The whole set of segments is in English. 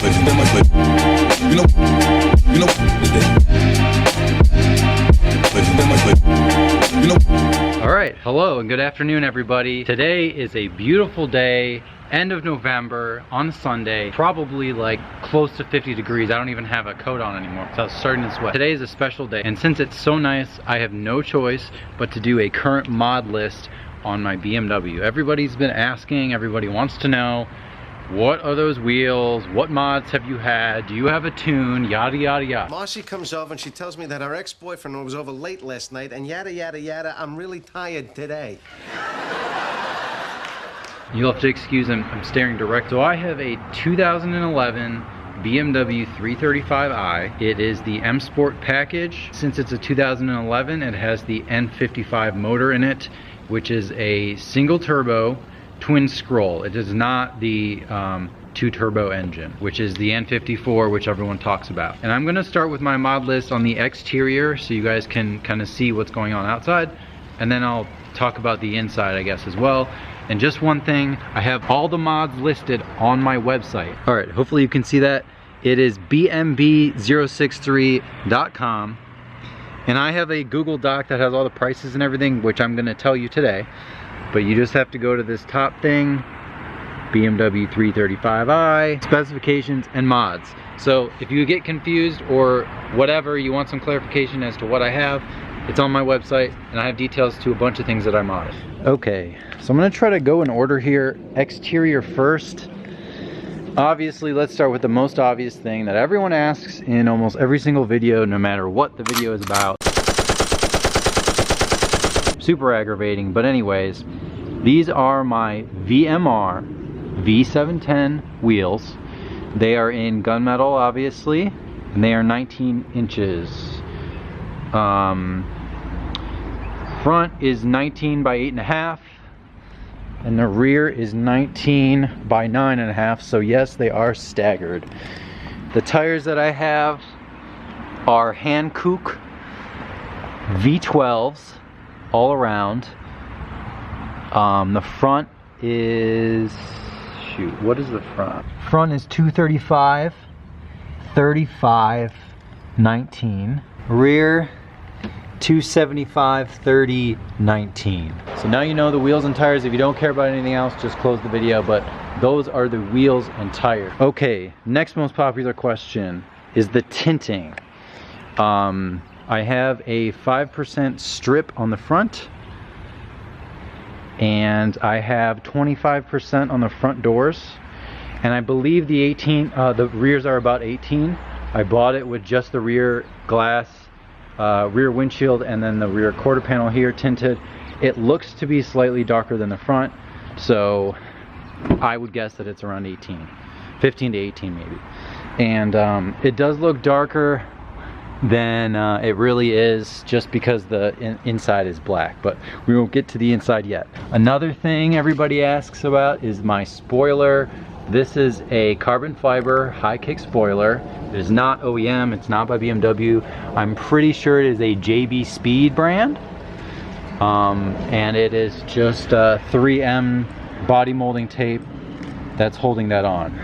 Alright, hello and good afternoon everybody. Today is a beautiful day, end of November, on a Sunday, probably like close to 50 degrees. I don't even have a coat on anymore, so I was starting to sweat. Today is a special day, and since it's so nice, I have no choice but to do a current mod list on my BMW. Everybody's been asking, everybody wants to know, what are those wheels? What mods have you had? Do you have a tune? Yada yada yada. Marcy comes over and she tells me that her ex-boyfriend was over late last night and yada yada yada. I'm really tired today. You'll have to excuse him, I'm staring direct. So I have a 2011 BMW 335i. It is the M Sport package. Since it's a 2011, it has the N55 motor in it, which is a single turbo twin scroll. It is not the 2-turbo engine, which is the N54, which everyone talks about. And I'm gonna start with my mod list on the exterior so you guys can kind of see what's going on outside, and then I'll talk about the inside, I guess, as well. And just one thing, I have all the mods listed on my website. All right, hopefully you can see that. It is bmb063.com, and I have a Google Doc that has all the prices and everything, which I'm gonna tell you today. But you just have to go to this top thing, BMW 335i, specifications and mods. So if you get confused or whatever, you want some clarification as to what I have, it's on my website, and I have details to a bunch of things that I modded. Okay, so I'm gonna try to go in order here. Exterior first. Obviously, let's start with the most obvious thing that everyone asks in almost every single video, no matter what the video is about. Super aggravating, but anyways, these are my VMR V710 wheels. They are in gunmetal, obviously, and they are 19 inches. Front is 19 by 8.5, and the rear is 19 by 9.5, so yes, they are staggered. The tires that I have are Hankook V12s all around. The front is, shoot, what is the front? Front is 235, 35, 19. Rear 275, 30, 19. So now you know the wheels and tires. If you don't care about anything else, just close the video, but those are the wheels and tires. Okay, next most popular question is the tinting. I have a 5% strip on the front, and I have 25% on the front doors, and I believe the rears are about 18. I bought it with just the rear glass, rear windshield, and then the rear quarter panel here tinted. It looks to be slightly darker than the front, so I would guess that it's around 18, 15 to 18 maybe. And it does look darker than it really is, just because the inside is black, but we won't get to the inside yet. Another thing everybody asks about is my spoiler. This is a carbon fiber high kick spoiler. It is not OEM, it's not by BMW. I'm pretty sure it is a JB Speed brand, and it is just 3M body molding tape that's holding that on.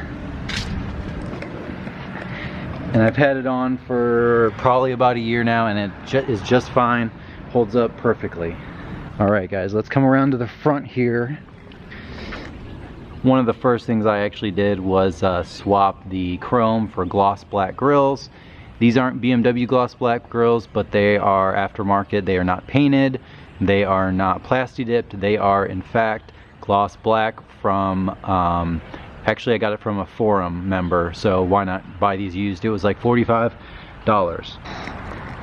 And I've had it on for probably about a year now, and it is just fine, holds up perfectly. Alright guys, let's come around to the front here. One of the first things I actually did was swap the chrome for gloss black grills. These aren't BMW gloss black grills, but they are aftermarket. They are not painted, they are not plasti dipped, they are in fact gloss black from actually, I got it from a forum member, so why not buy these used? It was like $45.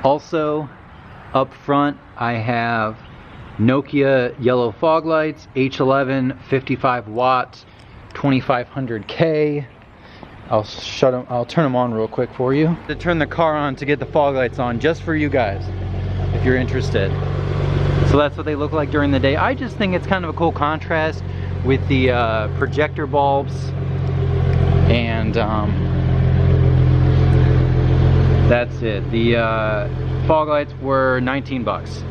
Also, up front, I have Nokia yellow fog lights, H11, 55 watts, 2500K. I'll turn them on real quick for you. To turn the car on to get the fog lights on, just for you guys, if you're interested. So that's what they look like during the day. I just think it's kind of a cool contrast with the projector bulbs, and that's it. The fog lights were 19 bucks.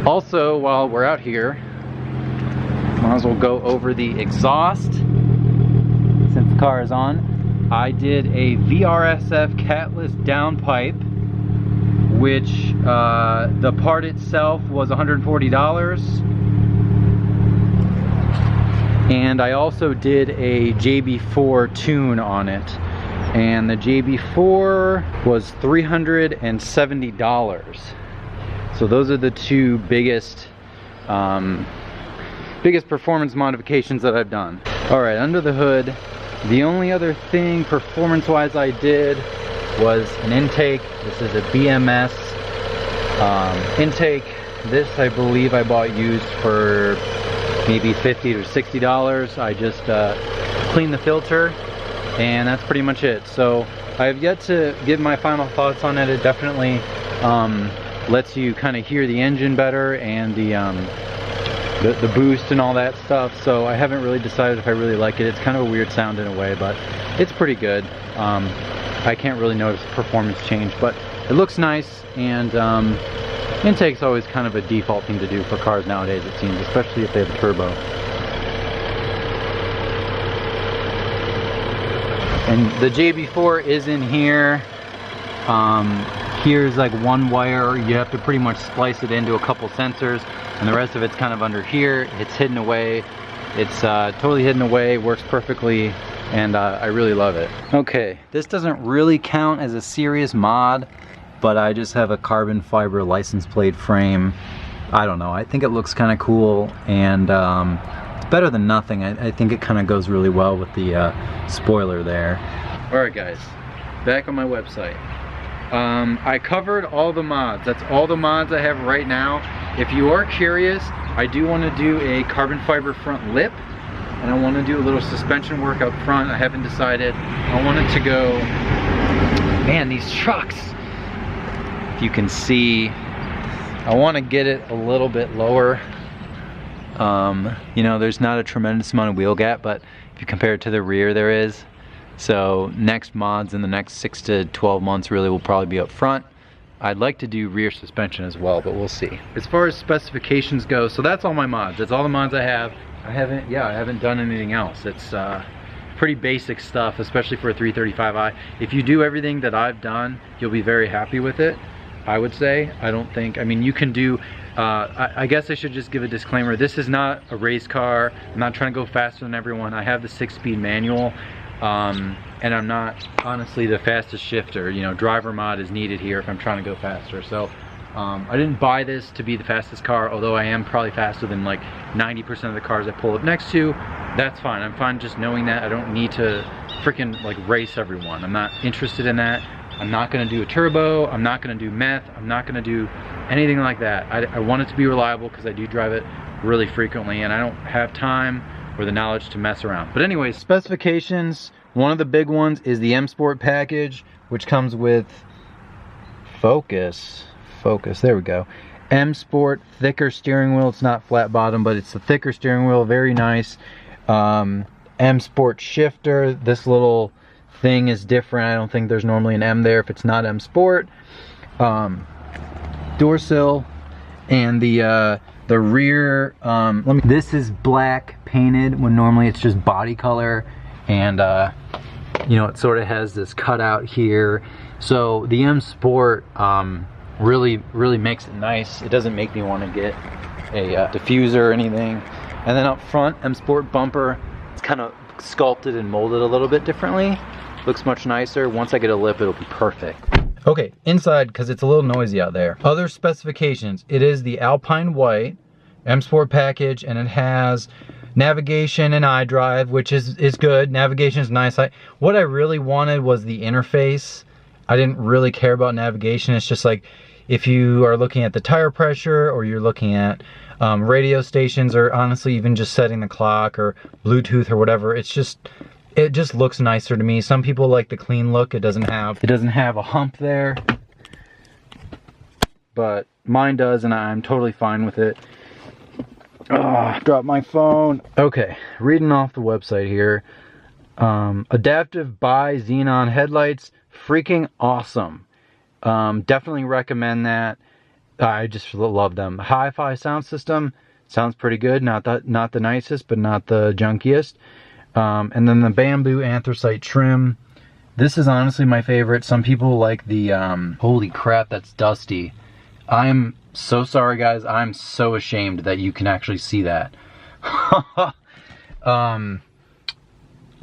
Also, while we're out here, might as well go over the exhaust since the car is on. I did a VRSF catless downpipe, which the part itself was $140. And I also did a JB4 tune on it. And the JB4 was $370. So those are the two biggest performance modifications that I've done. Alright, under the hood, the only other thing performance-wise I did was an intake. This is a BMS intake. This I believe I bought used for maybe $50 or $60. I just cleaned the filter, and that's pretty much it. So I have yet to give my final thoughts on it. It definitely lets you kind of hear the engine better and the boost and all that stuff. So I haven't really decided if I really like it. It's kind of a weird sound in a way, but it's pretty good. I can't really notice performance change, but it looks nice. And intake's always kind of a default thing to do for cars nowadays, it seems, especially if they have a turbo. And the JB4 is in here. Here's like one wire. You have to pretty much splice it into a couple sensors, and the rest of it's kind of under here. It's hidden away. It's totally hidden away, works perfectly, and I really love it. Okay, this doesn't really count as a serious mod, but I just have a carbon fiber license plate frame. I don't know, I think it looks kind of cool, and it's better than nothing. I think it kind of goes really well with the spoiler there. Alright guys, back on my website. I covered all the mods. That's all the mods I have right now. If you are curious, I do want to do a carbon fiber front lip, and I want to do a little suspension work up front. I haven't decided. I want it to go, man, these trucks, if you can see, I want to get it a little bit lower. You know, there's not a tremendous amount of wheel gap, but if you compare it to the rear, there is. So next mods in the next 6 to 12 months really will probably be up front. I'd like to do rear suspension as well, but we'll see. As far as specifications go, so that's all my mods. That's all the mods I have. I haven't done anything else. It's pretty basic stuff, especially for a 335i. If you do everything that I've done, you'll be very happy with it, I would say. I mean, you can do, I guess I should just give a disclaimer. This is not a race car. I'm not trying to go faster than everyone. I have the 6-speed manual. And I'm not honestly the fastest shifter. You know, driver mod is needed here if I'm trying to go faster. So I didn't buy this to be the fastest car, although I am probably faster than like 90% of the cars I pull up next to. That's fine. I'm fine just knowing that. I don't need to freaking like race everyone. I'm not interested in that. I'm not going to do a turbo. I'm not going to do meth. I'm not going to do anything like that. I want it to be reliable because I do drive it really frequently, and I don't have time or the knowledge to mess around. But anyways, specifications, one of the big ones is the M Sport package, which comes with focus, there we go. M Sport thicker steering wheel. It's not flat bottom, but it's a thicker steering wheel, very nice. M Sport shifter. This little thing is different. I don't think there's normally an M there if it's not M Sport. Door sill, and the rear, this is black painted when normally it's just body color, and you know, it sort of has this cutout here. So the M Sport really makes it nice. It doesn't make me want to get a diffuser or anything. And then up front, M Sport bumper, it's kind of sculpted and molded a little bit differently. Looks much nicer. Once I get a lip, it'll be perfect. Okay, inside, because it's a little noisy out there. Other specifications, it is the Alpine White M Sport package, and it has navigation and iDrive, which is good. Navigation is nice. What I really wanted was the interface. I didn't really care about navigation. It's just like if you are looking at the tire pressure, or you're looking at radio stations, or honestly even just setting the clock or Bluetooth or whatever, it just looks nicer to me. Some people like the clean look. It doesn't have a hump there, but mine does, and I'm totally fine with it. Dropped my phone. Okay, reading off the website here. Adaptive bi-xenon headlights, freaking awesome. Definitely recommend that. I just love them. Hi-fi sound system, sounds pretty good. Not the nicest, but not the junkiest. And then the bamboo anthracite trim. This is honestly my favorite. Some people like the, holy crap, that's dusty. I'm so sorry, guys. I'm so ashamed that you can actually see that.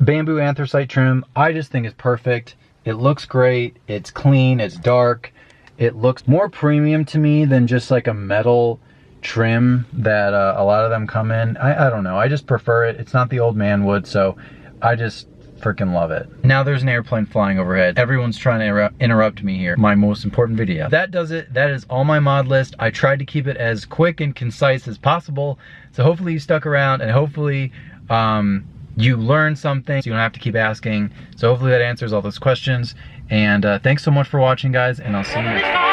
Bamboo anthracite trim, I just think it's perfect. It looks great. It's clean. It's dark. It looks more premium to me than just like a metal trim that a lot of them come in. I don't know. I just prefer it. It's not the old man wood, so I just freaking love it. Now there's an airplane flying overhead. Everyone's trying to interrupt me here. My most important video. That does it. That is all my mod list. I tried to keep it as quick and concise as possible. So hopefully you stuck around, and hopefully you learned something, so you don't have to keep asking. So hopefully that answers all those questions. And thanks so much for watching, guys, and I'll see you next time.